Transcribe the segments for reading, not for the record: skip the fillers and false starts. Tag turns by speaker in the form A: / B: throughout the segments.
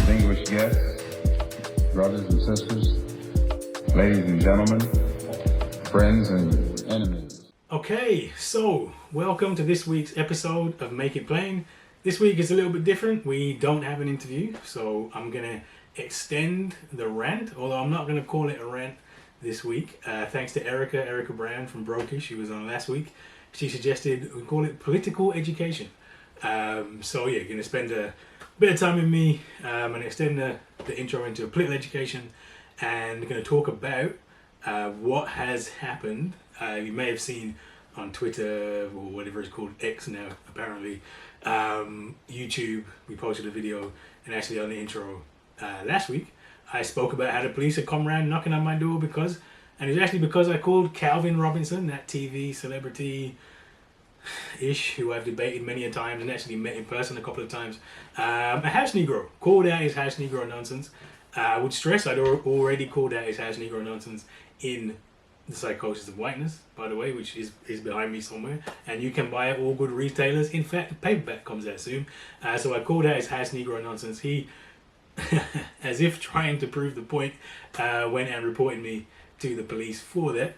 A: distinguished guests, brothers and sisters, ladies and gentlemen, friends and enemies.
B: Okay, so welcome to this week's episode of Make It Plain. This week is a little bit different. We don't have an interview, so I'm going to extend the rant, although I'm not going to call it a rant this week. Thanks to Erica Brown from Brokish. She was on last week. She suggested we call it political education. So yeah, you're going to spend a bit of time with me and extend the intro into a political education, and we're going to talk about what has happened. You may have seen on Twitter or whatever it's called, X now apparently, YouTube, we posted a video, and actually on the intro last week I spoke about how the police had come around knocking on my door because I called Calvin Robinson, that TV celebrity ish who I've debated many a times and actually met in person a couple of times, a house Negro. Called out his house Negro nonsense. I would stress I'd already called out his house Negro nonsense in The Psychosis of Whiteness, by the way, which is behind me somewhere, and you can buy it all good retailers. In fact, the paperback comes out soon. So I called out his house Negro nonsense. He, as if trying to prove the point, went and reported me to the police for that.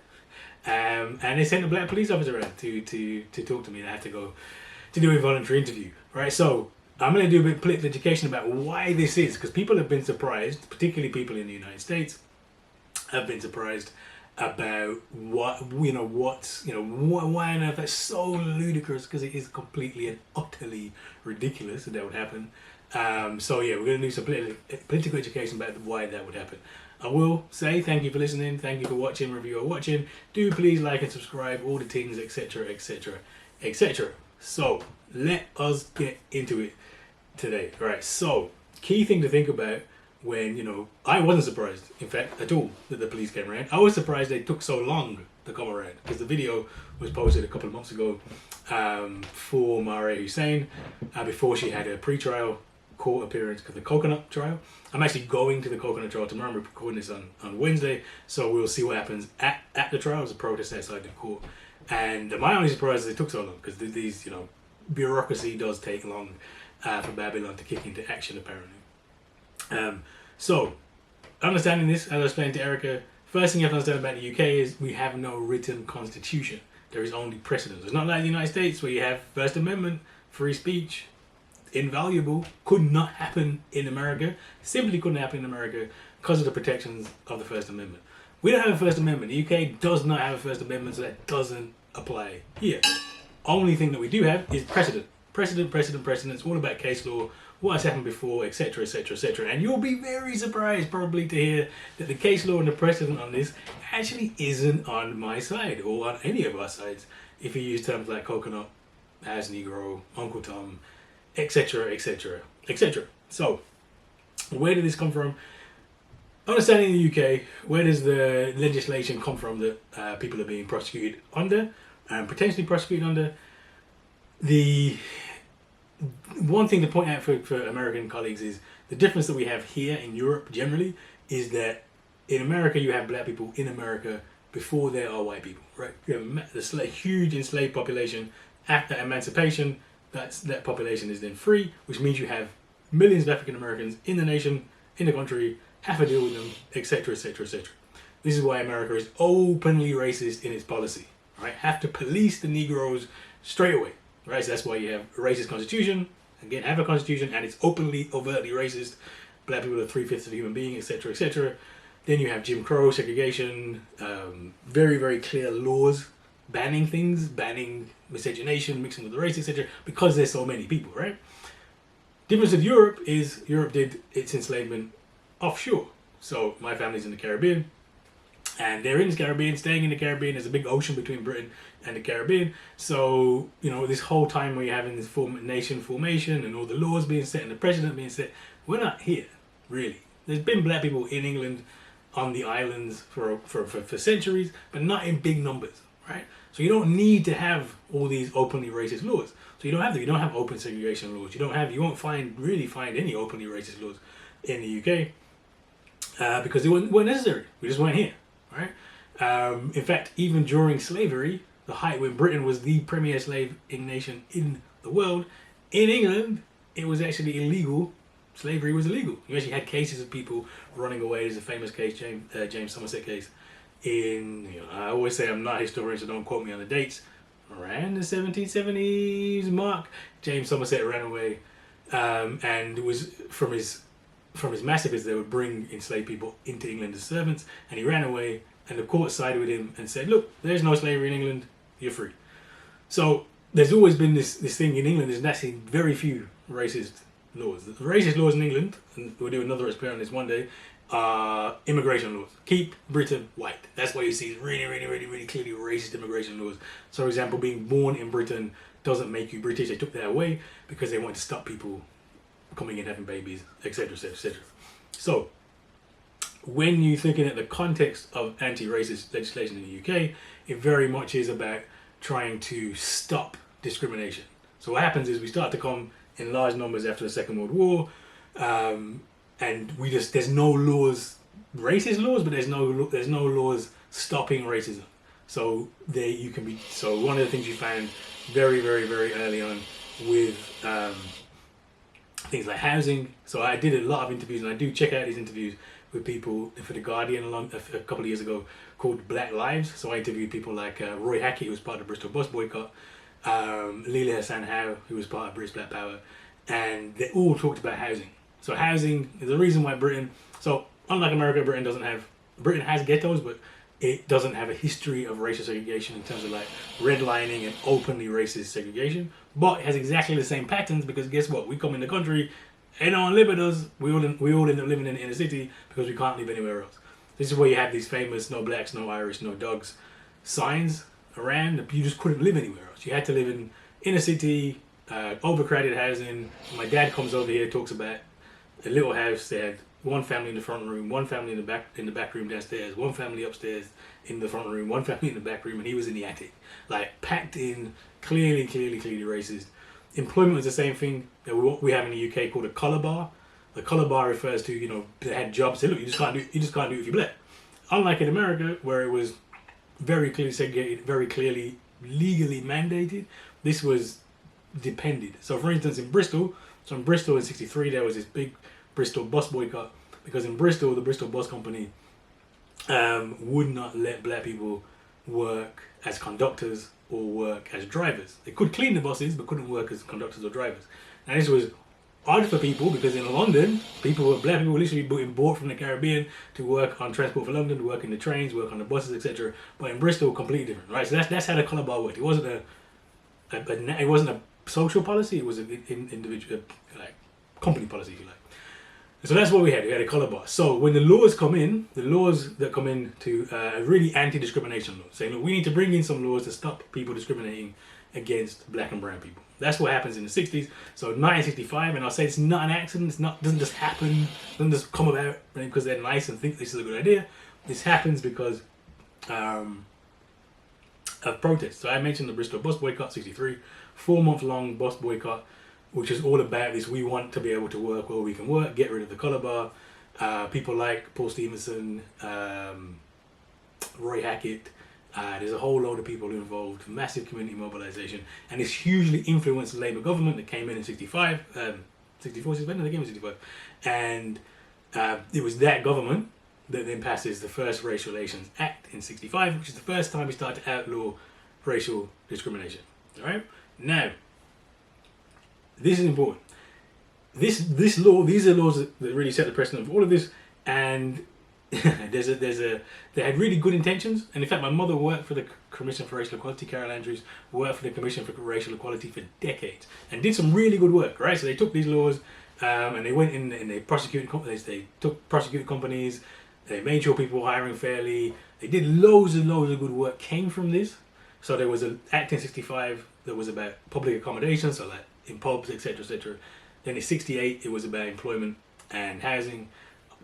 B: And they sent a black police officer around to talk to me, and I had to go to do a voluntary interview. Right, so I'm going to do a bit of political education about why this is, because people have been surprised, particularly people in the United States, have been surprised about why on earth that's so ludicrous, because it is completely and utterly ridiculous that would happen. So yeah, we're going to do some political education about why that would happen. I will say thank you for listening, thank you for watching, review or watching. Do please like and subscribe, all the things, etc, etc, etc. So let us get into it today. Right, so key thing to think about when, I wasn't surprised, in fact, at all, that the police came around. I was surprised they took so long to come around, because the video was posted a couple of months ago for Marieha Hussain, before she had a pre-trial court appearance for the Cocounut Trial. I'm actually going to the Cocounut Trial tomorrow. We're recording this on Wednesday, so we'll see what happens at the trial. There's a protest outside the court, and my only surprise is it took so long, because these, bureaucracy does take long for Babylon to kick into action, apparently. So, understanding this, as I explained to Erica, first thing you have to understand about the UK is we have no written constitution. There is only precedent. It's not like the United States where you have First Amendment, free speech, invaluable. Could not happen in America. Simply couldn't happen in America because of the protections of the First Amendment. We don't have a First Amendment. The UK does not have a First Amendment, so that doesn't apply here. Only thing that we do have is precedent. Precedent. It's all about case law, what has happened before, etc, etc, etc. And you'll be very surprised probably to hear that the case law and the precedent on this actually isn't on my side, or on any of our sides, if you use terms like coconut, house Negro, Uncle Tom, etc, etc, etc. So, where did this come from? Understanding the UK, where does the legislation come from that people are being prosecuted under, and potentially prosecuted under? The one thing to point out for American colleagues is the difference that we have here in Europe generally is that in America you have black people in America before there are white people, right? You have a huge enslaved population. After emancipation, that population is then free, which means you have millions of African Americans in the nation, in the country, have to deal with them, etc, etc, etc. This is why America is openly racist in its policy, right? Have to police the Negroes straight away. Right, so that's why you have a racist constitution. Again, have a constitution, and it's openly, overtly racist. Black people are 3/5 of a human being, etc., etc. Then you have Jim Crow, segregation, very, very clear laws banning things, banning miscegenation, mixing with the race, etc. Because there's so many people, right? Difference with Europe is Europe did its enslavement offshore. So my family's in the Caribbean, and they're in the Caribbean, staying in the Caribbean. There's a big ocean between Britain and the Caribbean. So, this whole time where you're having this nation formation and all the laws being set and the precedent being set, we're not here, really. There's been black people in England on the islands for centuries, but not in big numbers, right? So you don't need to have all these openly racist laws. So you don't have open segregation laws. You won't really find any openly racist laws in the UK because they weren't necessary. We just weren't here. Right? In fact, even during slavery, the height when Britain was the premier slave nation in the world, in England, it was actually illegal slavery was illegal. You actually had cases of people running away. There's a famous case, James Somerset case. I always say I'm not a historian, so don't quote me on the dates. Around the 1770s mark, James Somerset ran away, and it was from his massacres. They would bring enslaved people into England as servants, and he ran away. And the court sided with him and said, "Look, there's no slavery in England. You're free." So there's always been this thing in England. There's actually very few racist laws. The racist laws in England, and we'll do another experiment on this one day, are immigration laws. Keep Britain white. That's why you see really, really, really, really clearly racist immigration laws. So, for example, being born in Britain doesn't make you British. They took that away because they wanted to stop people coming in, having babies, etc., etc., etc. So, when you're thinking at the context of anti-racist legislation in the UK, it very much is about trying to stop discrimination. So what happens is we start to come in large numbers after the Second World War, and there's no laws, racist laws, but there's no laws stopping racism. So so one of the things you found very, very, very early on with things like housing. So I did a lot of interviews, and I do check out these interviews with people for The Guardian a couple of years ago called Black Lives. So I interviewed people like Roy Hackett, who was part of the Bristol bus boycott, Leela Hassan Howe, who was part of British Black Power, and they all talked about housing. So housing is the reason why unlike America, Britain has ghettos, but it doesn't have a history of racial segregation in terms of like redlining and openly racist segregation, but it has exactly the same patterns because guess what? We come in the country, and on live with us, we all end up living in the inner city because we can't live anywhere else. This is where you have these famous no blacks, no Irish, no dogs signs around. You just couldn't live anywhere else. You had to live in inner city, overcrowded housing. My dad comes over here, talks about a little house. They had one family in the front room, one family in the back room downstairs, one family upstairs in the front room, one family in the back room, and he was in the attic. Like packed in, clearly racist. Employment was the same thing that we have in the UK called a collar bar. The collar bar refers to, they had jobs. Say, look, you just can't do it if you're black. Unlike in America, where it was very clearly segregated, very clearly legally mandated, this was depended. So, for instance, in Bristol in '63, there was this big Bristol bus boycott because in Bristol, the Bristol Bus Company would not let black people work as conductors or work as drivers. They could clean the buses, but couldn't work as conductors or drivers. Now this was odd for people because in London, black people were literally being brought from the Caribbean to work on Transport for London, to work in the trains, work on the buses, etc. But in Bristol, completely different, right? So that's how the colour bar worked. It wasn't a social policy. It was an individual, like company policy, if you like. So that's what we had. We had a colour bar. So when the laws that come in to really anti-discrimination laws, saying, look, we need to bring in some laws to stop people discriminating against black and brown people. That's what happens in the 60s. So 1965, and I'll say it's not an accident. Doesn't just happen. Doesn't just come about because they're nice and think this is a good idea. This happens because of protests. So I mentioned the Bristol bus boycott, 63, 4-month-long bus boycott, which is all about this. We want to be able to work where we can work, get rid of the colour bar. People like Paul Stevenson, Roy Hackett, there's a whole load of people involved, massive community mobilisation, and this hugely influenced the Labour government that came in 65, 64, they came in 65, and it was that government that then passes the first Racial Relations Act in 65, which is the first time we start to outlaw racial discrimination. All right? Now, this is important. These are laws that really set the precedent for all of this, and they had really good intentions. And in fact, my mother worked for the Commission for Racial Equality. Kehinde Andrews worked for the Commission for Racial Equality for decades and did some really good work. Right, so they took these laws and they went in and they prosecuted companies. They prosecuted companies. They made sure people were hiring fairly. They did loads and good work came from this. So there was an Act in 65 that was about public accommodation, so like in pubs, etc., etc. Then in 68, it was about employment and housing.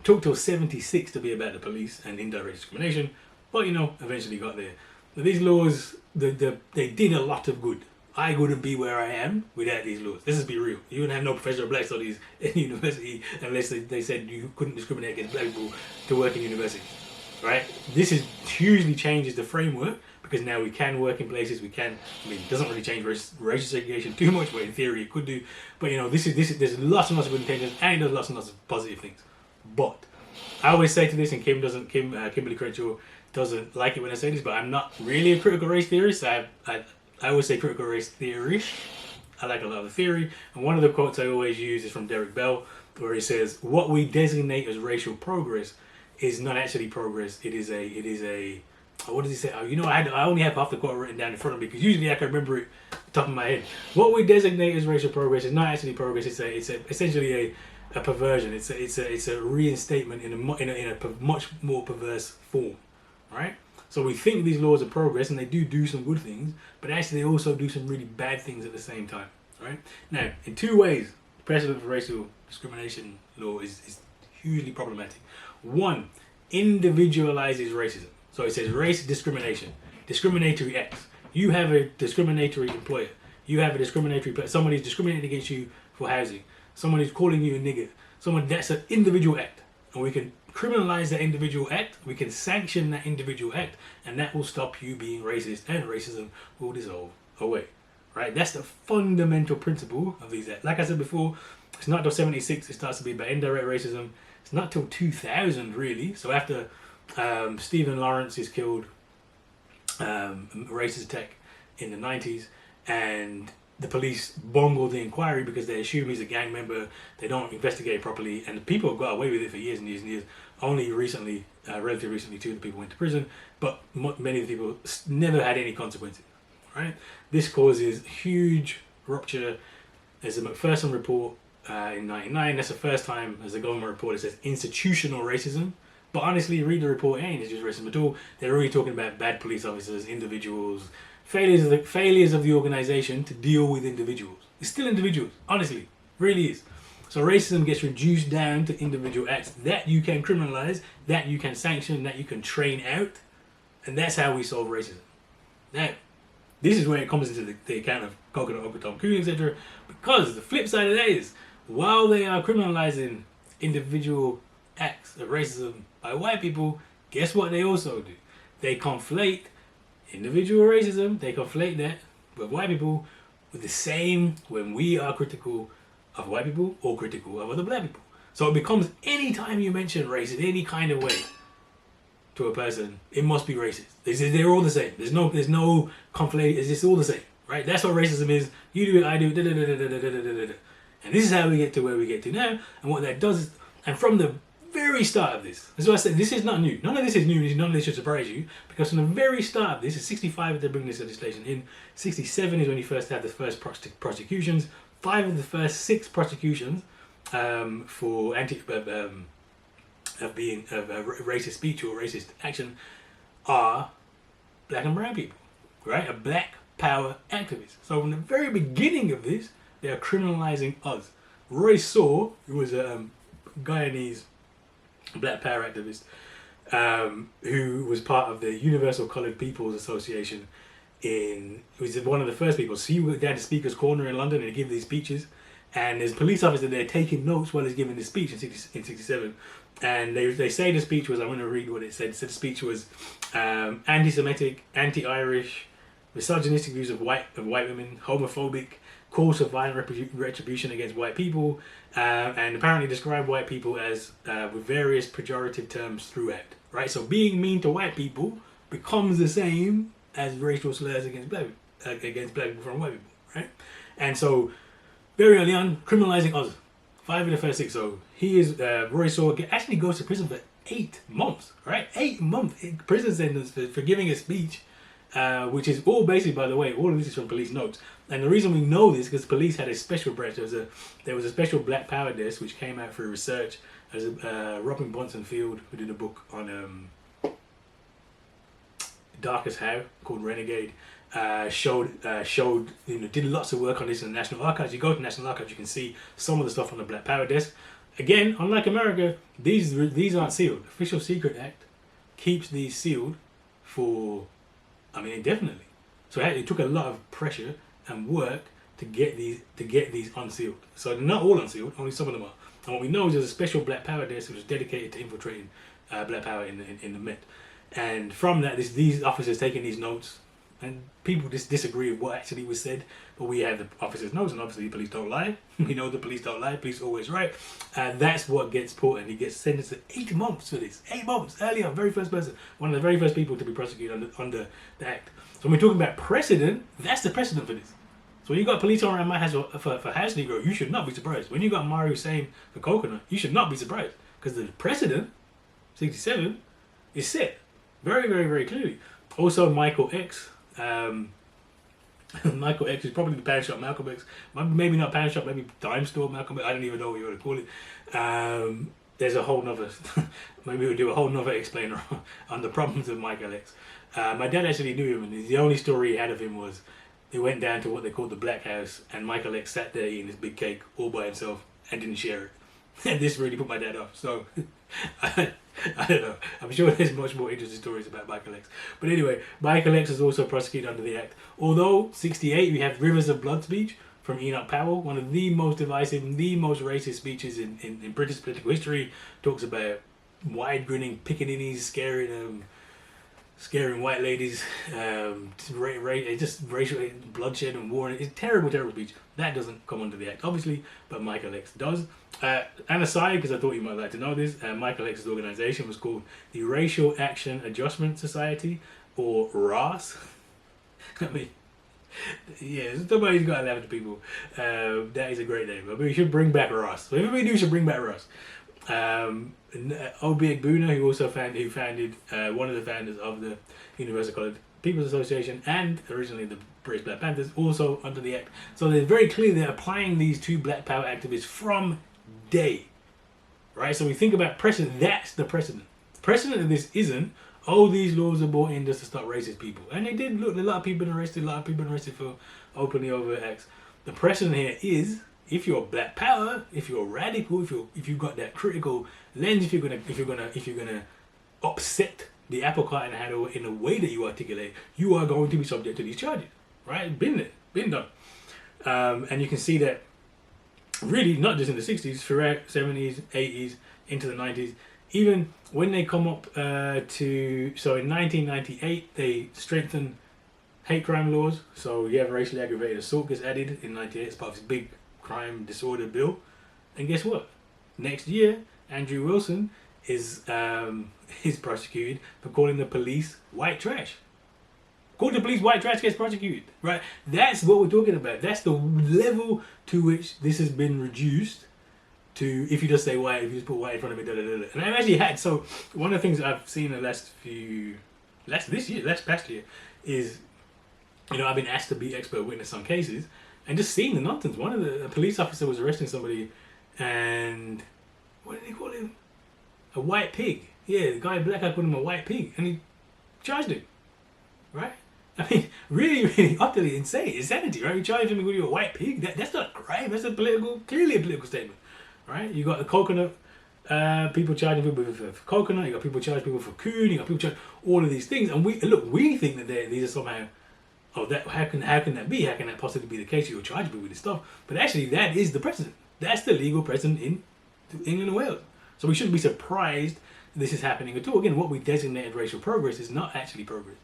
B: Took till 76 to be about the police and indirect discrimination, but eventually got there. Now, these laws, they did a lot of good. I wouldn't be where I am without these laws. Let's just be real. You wouldn't have no professor of black studies in university unless they said you couldn't discriminate against black people to work in university, right? This hugely changes the framework because now we can work in places, we can, I mean, it doesn't really change racial segregation too much, but in theory it could do. But you know, there's lots and lots of good intentions, and it does lots and lots of positive things. But I always say to this, and Kimberly Crenshaw doesn't like it when I say this, but I'm not really a critical race theorist. I always say critical race theorist. I like a lot of the theory, and one of the quotes I always use is from Derek Bell, where he says, "What we designate as racial progress is not actually progress. It is a what does he say? Oh, you know, I only have half the quote written down in front of me because usually I can remember it off the top of my head. What we designate as racial progress is not actually progress. It's essentially a perversion. It's a reinstatement in a much more perverse form, right? So we think these laws are progress, and they do some good things, but actually they also do some really bad things at the same time, right? Now, in two ways, the precedent for racial discrimination law is hugely problematic. One, individualizes racism. So it says race discrimination, discriminatory acts. You have a discriminatory employer. You have a discriminatory, somebody's discriminating against you for housing. Someone is calling you a nigger. That's an individual act. And we can criminalize that individual act. We can sanction that individual act. And that will stop you being racist, and racism will dissolve away. Right? That's the fundamental principle of these acts. Like I said before, it's not till 76 it starts to be about indirect racism. It's not till 2000 really. So after Stephen Lawrence is killed, racist attack in the 90s, and the police bungle the inquiry because they assume he's a gang member. They don't investigate properly, and the people have got away with it for years and years and years. Only recently, relatively recently, 2 of the people went to prison, but many of the people never had any consequences. Right? This causes huge rupture. There's a McPherson report in '99. That's the first time there's a government report that says institutional racism. But honestly, read the report, it ain't just racism at all. They're really talking about bad police officers, individuals, failures of the organization to deal with individuals. It's still individuals, honestly, really is. So racism gets reduced down to individual acts that you can criminalize, that you can sanction, that you can train out, and that's how we solve racism. Now, this is where it comes into the account of Coconut, Uncle Tom Coon, etc. Because the flip side of that is, while they are criminalizing individual acts of racism by white people, guess what they also do? They conflate individual racism, they conflate that with white people with the same when we are critical of white people or critical of other black people. So it becomes anytime you mention race in any kind of way to a person, it must be racist. They're all the same. There's no conflate. It's just all the same, right? That's what racism is. You do it, I do it. And this is how we get to where we get to now. And what that does, and from the very start of this is what I said, this is not new. None of this is new. None of this should surprise you, because from the very start of this, is 65 they bring this legislation in. 67 is when you first have the first prosecutions. 5 of the first 6 prosecutions for racist speech or racist action are black and brown people, right? A black power activist. So from the very beginning of this, they are criminalizing us. Roy Saw, who was a Guyanese black power activist, who was part of the Universal Coloured People's Association, he was one of the first people. So he went down to Speaker's Corner in London and he gave these speeches, and there's a police officer there taking notes while he's giving this speech in 67. And they say the speech was, I'm going to read what it said. It said the speech was anti-Semitic, anti-Irish, misogynistic views of white women, homophobic, calls for violent retribution against white people, and apparently described white people as with various pejorative terms throughout. Right, so being mean to white people becomes the same as racial slurs against black people from white people, right? And so very early on, criminalizing us. 5 of the first 6. So he is Roy Saw actually goes to prison for 8 months, right? 8 months in prison sentence for giving a speech, which is all basically, by the way, all of this is from police notes. And the reason we know this is because police had a special branch. There was a special Black Power desk which came out through research. There's Robin Bonsonfield, who did a book on Dark as How called Renegade. Showed did lots of work on this in the National Archives. You go to the National Archives, you can see some of the stuff on the Black Power desk. Again, unlike America, these aren't sealed. The Official Secret Act keeps these sealed for, indefinitely. So it took a lot of pressure and work to get these unsealed. So they're not all unsealed, only some of them are. And what we know is there's a special Black Power desk which was dedicated to infiltrating Black Power in the Met. And from that, these officers taking these notes, and people just disagree with what actually was said, but we have the officers' notes, and obviously the police don't lie. We know the police don't lie. Police are always right, and that's what gets put. And he gets sentenced to 8 months for this. 8 months earlier, very first person, one of the very first people to be prosecuted under the act. So when we're talking about precedent, that's the precedent for this. So when you got police around my house for House Negro, you should not be surprised. When you got Marieha Hussain for Coconut, you should not be surprised, because the precedent, 67, is set very, very, very clearly. Also, Michael X. Michael X is probably the pound shop Malcolm X. Maybe not pound shop, maybe dime store Malcolm X. I don't even know what you want to call it. There's a whole nother, maybe we'll do a whole nother explainer on the problems of Michael X. My dad actually knew him, and the only story he had of him was he went down to what they called the Black House, and Michael X sat there eating his big cake all by himself and didn't share it. And this really put my dad off. So I don't know. I'm sure there's much more interesting stories about Michael X. But anyway, Michael X is also prosecuted under the act. Although 68, we have Rivers of Blood speech from Enoch Powell, one of the most divisive, the most racist speeches in British political history. Talks about wide-grinning pickaninnies scaring white ladies, just racial bloodshed and war. It's terrible, terrible speech. That doesn't come under the act, obviously, but Michael X does. And aside, because I thought you might like to know this, Michael X's organisation was called the Racial Action Adjustment Society, or RAS. I mean, yeah, somebody's got to laugh at people. That is a great name. I mean, we should bring back RAS. So everybody should bring back RAS. Obi Egbuna, who founded one of the founders of the Universal Colored People's Association and originally the British Black Panthers, also under the act. So they're very clear they're applying these two Black Power activists from day, right? So we think about precedent. That's the precedent. The precedent of this isn't, oh, these laws are brought in just to stop racist people, and they did. Look, a lot of people arrested. A lot of people arrested for openly overt acts. The precedent here is, if you're Black Power, if you're radical, if you've got that critical lens, if you're gonna upset the apple cart in a way that you articulate, you are going to be subject to these charges, right? Been there, been done, and you can see that really not just in the 60s, throughout 70s, 80s, into the 90s, even when they come up so in 1998 they strengthened hate crime laws. So you have racially aggravated assault gets added in 98 as part of this big crime disorder bill, and guess what? Next year, Andrew Wilson is prosecuted for calling the police white trash. Calling the police white trash gets prosecuted, right? That's what we're talking about. That's the level to which this has been reduced to. If you just say white, if you just put white in front of it, da da da. And I've actually had, so one of the things I've seen in the last past year is, I've been asked to be expert witness on cases. And just seeing the nonsense. A police officer was arresting somebody, and what did they call him? A white pig. Yeah, the guy in black, I called him a white pig, and he charged him. Right? I mean, really, really utterly insane. Insanity, right? You charge him with a white pig. That's not a crime. That's clearly a political statement, right? You got the coconut people charging people for coconut. You got people charging people for coon. You got people charging all of these things, and we think that these are somehow. Oh, how can that be? How can that possibly be the case? You're charging people with this stuff, but actually, that is the precedent. That's the legal precedent in England and Wales. So we shouldn't be surprised this is happening at all. Again, what we designated racial progress is not actually progress.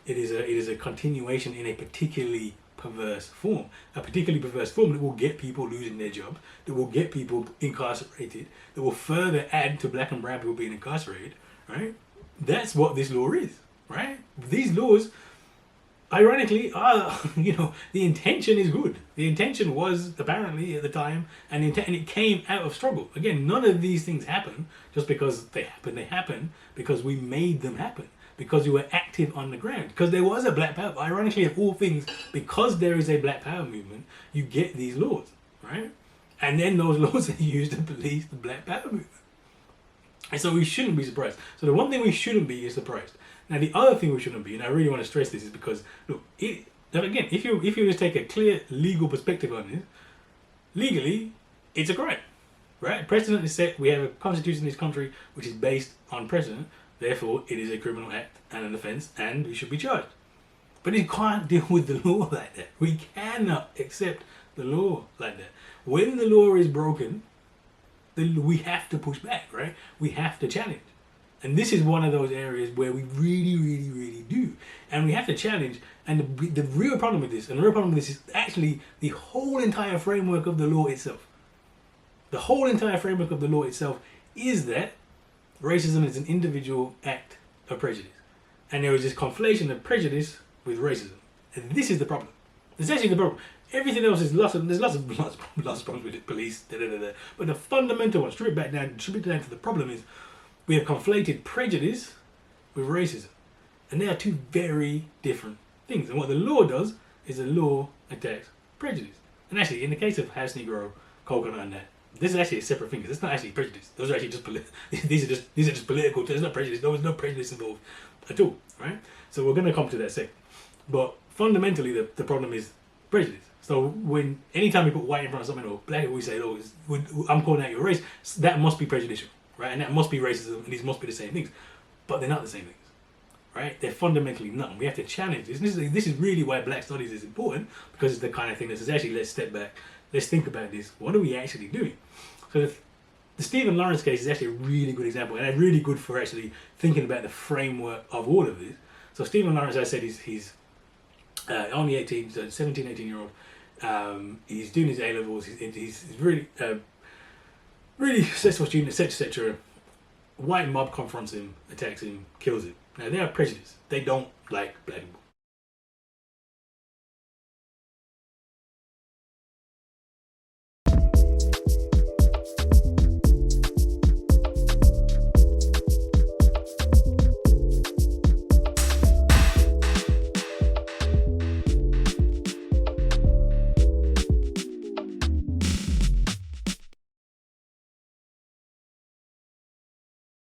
B: It is a continuation in a particularly perverse form. A particularly perverse form that will get people losing their jobs, that will get people incarcerated, that will further add to black and brown people being incarcerated. Right? That's what this law is. Right? These laws, ironically, the intention is good. The intention was apparently at the time, and it came out of struggle. Again, none of these things happen just because they happen. They happen because we made them happen. Because we were active on the ground. Because there was a Black Power. Ironically, of all things, because there is a Black Power movement, you get these laws, right? And then those laws are used to police the Black Power movement. And so we shouldn't be surprised. So the one thing we shouldn't be is surprised. Now, the other thing we shouldn't be, and I really want to stress this, is because, look, again, if you just take a clear legal perspective on this, legally, it's a crime, right? Precedent is set. We have a constitution in this country which is based on precedent. Therefore, it is a criminal act and an offence, and we should be charged. But you can't deal with the law like that. We cannot accept the law like that. When the law is broken, then we have to push back, right? We have to challenge. And this is one of those areas where we really, really, really do. And we have to challenge. And the real problem with this, and the real problem with this is actually the whole entire framework of the law itself. The whole entire framework of the law itself is that racism is an individual act of prejudice. And there is this conflation of prejudice with racism. And this is the problem. This is actually the problem. Everything else is there's lots of problems with the police, but the fundamental one, strip it down to the problem is we have conflated prejudice with racism. And they are two very different things. And what the law does is the law attacks prejudice. And actually, in the case of House Negro, Coconut and that, this is actually a separate thing, because it's not actually prejudice. Those are actually just these are just political. There's no prejudice. There's no prejudice involved at all, right? So we're going to come to that second. But fundamentally, the problem is prejudice. So anytime we put white in front of something or black, we say, "Oh, I'm calling out your race," that must be prejudicial, right? And that must be racism, and these must be the same things. But they're not the same things, right? They're fundamentally not. We have to challenge this. This is really why Black Studies is important, because it's the kind of thing that says, actually, let's step back. Let's think about this. What are we actually doing? So the Stephen Lawrence case is actually a really good example, and really good for actually thinking about the framework of all of this. So Stephen Lawrence, as I said, he's only 18, so 17, 18-year-old. He's doing his A-levels. He's really, really successful student, etc. White mob confronts him, attacks him, kills him. Now, they are prejudiced. They don't like black people.